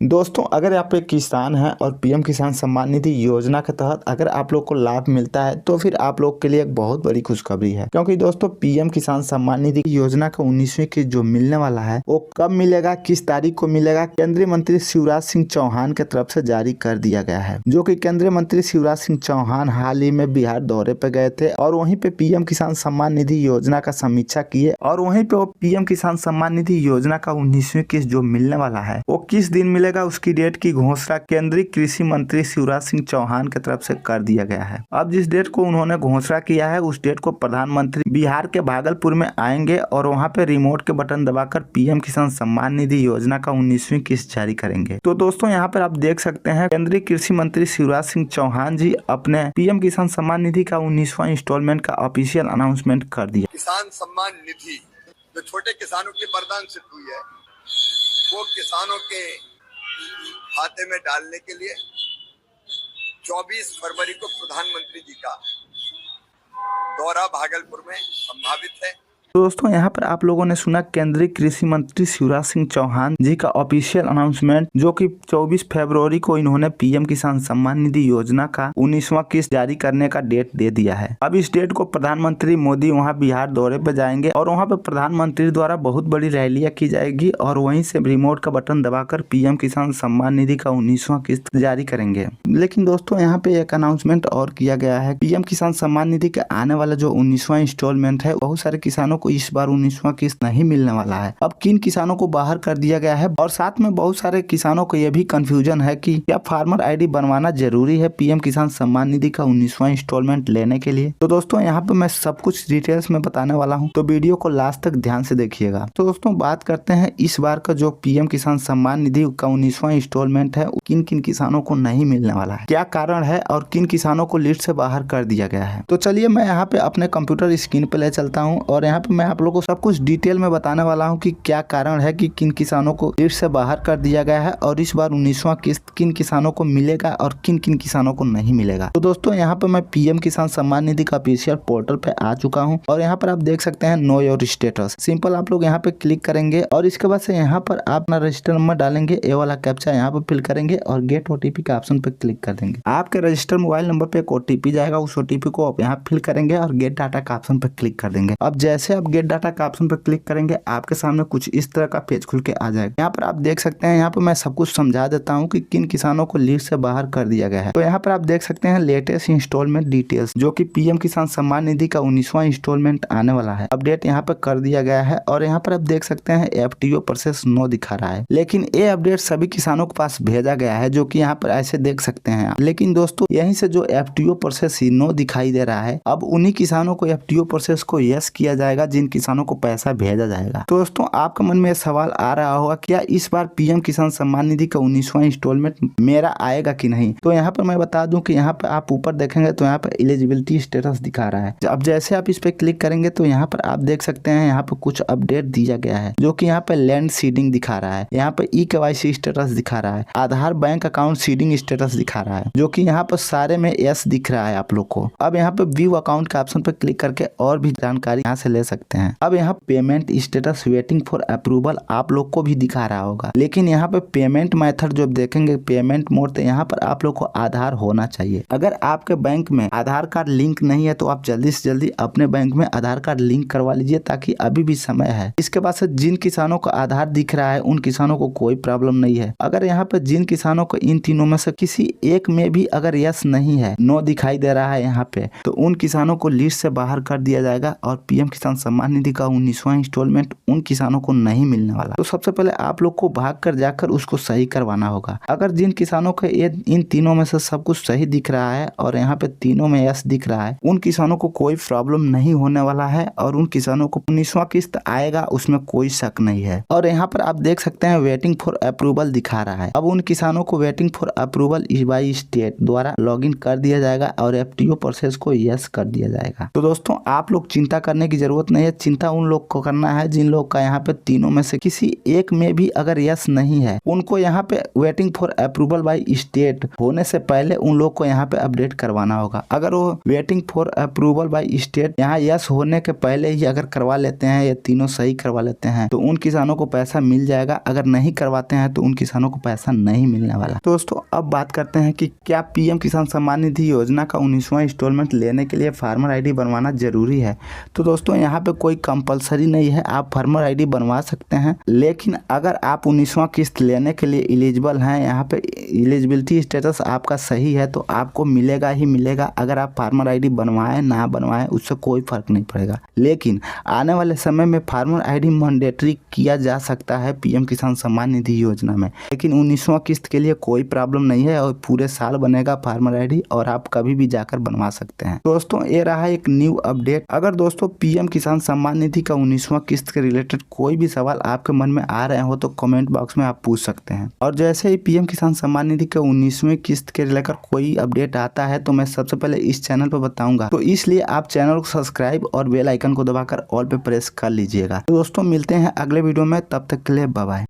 दोस्तों, अगर आप एक किसान हैं और पीएम किसान सम्मान निधि योजना के तहत अगर आप लोग को लाभ मिलता है तो फिर आप लोग के लिए एक बहुत बड़ी खुशखबरी है। क्योंकि दोस्तों, पीएम किसान सम्मान निधि योजना का 19वीं किस्त जो मिलने वाला है वो कब मिलेगा, किस तारीख को मिलेगा, केंद्रीय मंत्री शिवराज सिंह चौहान के तरफ से जारी कर दिया गया है। जो कि केंद्रीय मंत्री शिवराज सिंह चौहान हाल ही में बिहार दौरे पे गए थे और वहीं पे पीएम किसान सम्मान निधि योजना का समीक्षा किए और वहीं पे वो पीएम किसान सम्मान निधि योजना का 19वीं किस्त जो मिलने वाला है वो किस दिन मिलेगा, उसकी डेट की घोषणा केंद्रीय कृषि मंत्री शिवराज सिंह चौहान की तरफ से कर दिया गया है। अब जिस डेट को उन्होंने घोषणा किया है उस डेट को प्रधानमंत्री बिहार के भागलपुर में आएंगे और वहां पे रिमोट के बटन दबाकर पीएम किसान सम्मान निधि योजना का 19वीं किस्त जारी करेंगे। तो दोस्तों, यहाँ पर आप देख सकते हैं केंद्रीय कृषि मंत्री शिवराज सिंह चौहान जी अपने पीएम किसान सम्मान निधि का 19वां इंस्टॉलमेंट का ऑफिशियल अनाउंसमेंट कर दिया। किसान सम्मान निधि जो छोटे किसानों की वरदान सिद्ध हुई है वो किसानों के खाते में डालने के लिए 24 फरवरी को प्रधानमंत्री जी का दौरा भागलपुर में संभावित है। दोस्तों, यहाँ पर आप लोगों ने सुना केंद्रीय कृषि मंत्री शिवराज सिंह चौहान जी का ऑफिशियल अनाउंसमेंट, जो कि 24 फरवरी को इन्होंने पीएम किसान सम्मान निधि योजना का 19वां किस्त जारी करने का डेट दे दिया है। अब इस डेट को प्रधानमंत्री मोदी वहां बिहार दौरे पर जाएंगे और वहां पर प्रधानमंत्री द्वारा बहुत बड़ी रैलियां की जाएगी और वहीं से रिमोट का बटन दबाकर पीएम किसान सम्मान निधि का 19वां किस्त जारी करेंगे। लेकिन दोस्तों, यहाँ पे एक अनाउंसमेंट और किया गया है। पीएम किसान सम्मान निधि के आने वाला जो 19वां इंस्टॉलमेंट है, बहुत सारे किसानों को इस बार 19वां किस्त नहीं मिलने वाला है। अब किन किसानों को बाहर कर दिया गया है और साथ में बहुत सारे किसानों को यह भी कंफ्यूजन है कि क्या फार्मर आईडी बनवाना जरूरी है पीएम किसान सम्मान निधि का 19वां इंस्टॉलमेंट लेने के लिए। तो दोस्तों, यहाँ पे मैं सब कुछ डिटेल्स में बताने वाला हूँ, तो वीडियो को लास्ट तक ध्यान से देखिएगा। तो दोस्तों, बात करते हैं इस बार का जो पीएम किसान सम्मान निधि का 19वां इंस्टॉलमेंट है किन किन किसानों को नहीं मिलने वाला है, क्या कारण है और किन किसानों को लिस्ट से बाहर कर दिया गया है। तो चलिए मैं यहाँ पे अपने कंप्यूटर स्क्रीन पे ले चलता हूँ और यहाँ पे मैं आप लोगों को सब कुछ डिटेल में बताने वाला हूँ कि क्या कारण है कि किन किसानों को लिस्ट से बाहर कर दिया गया है और इस बार 19वां किस्त किन किसानों को मिलेगा और किन किन किसानों को नहीं मिलेगा। तो दोस्तों, यहाँ पे मैं पीएम किसान सम्मान निधि का ऑफिशियल पोर्टल पे आ चुका हूँ और यहाँ पर आप देख सकते हैं नो योर स्टेटस। सिंपल आप लोग यहाँ पे क्लिक करेंगे और इसके बाद से यहाँ पर आप अपना रजिस्टर नंबर डालेंगे, ये वाला कैप्चा यहाँ पे फिल करेंगे और गेट ओटीपी के ऑप्शन पे क्लिक कर देंगे। आपके रजिस्टर मोबाइल नंबर पे एक ओटीपी जाएगा, उस ओटीपी को आप यहाँ फिल करेंगे और गेट डाटा का ऑप्शन पे क्लिक कर देंगे। अब जैसे आप गेट डाटा का ऑप्शन पर क्लिक करेंगे आपके सामने कुछ इस तरह का पेज खुल के आ जाएगा। यहाँ पर आप देख सकते हैं, यहाँ पर मैं सब कुछ समझा देता हूँ कि किन किसानों को लिस्ट से बाहर कर दिया गया है। तो यहाँ पर आप देख सकते हैं लेटेस्ट इंस्टॉलमेंट डिटेल्स, जो कि पीएम किसान सम्मान निधि का 19वां इंस्टॉलमेंट आने वाला है, अपडेट यहाँ पर कर दिया गया है। और यहाँ पर आप देख सकते हैं एफटीओ प्रोसेस नो दिखा रहा है, लेकिन ये अपडेट सभी किसानों के पास भेजा गया है, जो कि यहाँ पर ऐसे देख सकते हैं। लेकिन दोस्तों, यहीं से जो एफटीओ प्रोसेस ही नो दिखाई दे रहा है, अब उन्हीं किसानों को एफटीओ प्रोसेस को यस किया जाएगा जिन किसानों को पैसा भेजा जाएगा। तो दोस्तों, आपके मन में सवाल आ रहा होगा क्या इस बार पीएम किसान सम्मान निधि का 19वां इंस्टॉलमेंट मेरा आएगा कि नहीं। तो यहाँ पर मैं बता दूं कि यहाँ पर आप ऊपर देखेंगे तो यहाँ पर एलिजिबिलिटी स्टेटस दिखा रहा है। अब जैसे आप इस पे क्लिक करेंगे तो यहाँ पर आप देख सकते हैं यहाँ पर कुछ अपडेट दिया गया है, जो कि यहाँ पे लैंड सीडिंग दिखा रहा है, यहाँ पे ई-केवाईसी स्टेटस दिखा रहा है, आधार बैंक अकाउंट सीडिंग स्टेटस दिखा रहा है, जो कि यहाँ पर सारे में यस दिख रहा है आप लोग को। अब यहाँ पे व्यू अकाउंट के ऑप्शन पे क्लिक करके और भी जानकारी यहाँ से ले सकते हैं। अब यहाँ payment status waiting for approval आप लोग को भी दिखा रहा होगा, लेकिन यहाँ पे पेमेंट मेथड जो देखेंगे पेमेंट मोड, तो यहाँ पर आप लोग को आधार होना चाहिए। अगर आपके बैंक में आधार कार्ड लिंक नहीं है तो आप जल्दी से जल्दी अपने बैंक में आधार कार्ड लिंक करवा लीजिए, ताकि अभी भी समय है। इसके बाद से जिन किसानों को आधार दिख रहा है उन किसानों को कोई प्रॉब्लम नहीं है। अगर यहाँ पे जिन किसानों को इन तीनों में से किसी एक में भी अगर यस नहीं है, नो दिखाई दे रहा है यहाँ पे, तो उन किसानों को लिस्ट से बाहर कर दिया जाएगा और पीएम किसान सम्मान निधि का 19वां इंस्टॉलमेंट उन किसानों को नहीं मिलने वाला। तो सबसे पहले आप लोग को भाग कर जाकर उसको सही करवाना होगा। अगर जिन किसानों को इन तीनों में से सब कुछ सही दिख रहा है और यहाँ पे तीनों में यस दिख रहा है, उन किसानों को कोई प्रॉब्लम नहीं होने वाला है और उन किसानों को 19वां किस्त आएगा, उसमें कोई शक नहीं है। और यहाँ पर आप देख सकते हैं वेटिंग फॉर अप्रूवल दिखा रहा है। अब उन किसानों को waiting for approval by state द्वारा लॉगिन कर दिया जाएगा और एफटीओ प्रोसेस को यस कर दिया जाएगा। तो दोस्तों, आप लोग चिंता करने की जरूरत नहीं है, चिंता उन लोग को करना है जिन लोग का यहाँ पे तीनों में से किसी एक में भी अगर यस नहीं है, उनको यहाँ पे waiting for approval by state होने से पहले उन लोग को यहाँ पे अपडेट करवाना होगा। अगर वो waiting for approval by state यहाँ यस होने के पहले ही अगर करवा लेते हैं या तीनों सही करवा लेते हैं तो उन किसानों को पैसा मिल जाएगा। अगर नहीं करवाते हैं तो उन किसानों को पैसा नहीं मिलने वाला। दोस्तों अब बात करते हैं कि क्या पीएम किसान सम्मान निधि योजना का 19वां इंस्टॉलमेंट लेने के लिए फार्मर आईडी बनवाना जरूरी है। तो दोस्तों यहाँ पे कोई कंपलसरी नहीं है, आप फार्मर आईडी बनवा सकते हैं, लेकिन अगर आप 19वां किस्त लेने के लिए एलिजिबल हैं, यहाँ पे एलिजिबिलिटी स्टेटस आपका सही है तो आपको मिलेगा ही मिलेगा। अगर आप फार्मर आईडी बनवाएं ना बनवाएं उससे कोई फर्क नहीं पड़ेगा, लेकिन आने वाले समय में फार्मर आईडी मैंडेटरी किया जा सकता है पीएम किसान सम्मान निधि योजना में। लेकिन 19वां किस्त के लिए कोई प्रॉब्लम नहीं है और पूरे साल बनेगा फार्मर आईडी और आप कभी भी जाकर बनवा सकते हैं। दोस्तों ये रहा एक न्यू अपडेट। अगर दोस्तों पीएम किसान सम्मान निधि का 19वां किस्त के रिलेटेड कोई भी सवाल आपके मन में आ रहे हो तो कमेंट बॉक्स में आप पूछ सकते हैं। और जैसे ही पीएम किसान सम्मान निधि के 19वें किस्त के लेकर कोई अपडेट आता है तो मैं सबसे पहले इस चैनल पर बताऊंगा, तो इसलिए आप चैनल को सब्सक्राइब और बेल आइकन को दबाकर ऑल पे प्रेस कर लीजिएगा। तो दोस्तों मिलते हैं अगले वीडियो में, तब तक के लिए बाय बाय।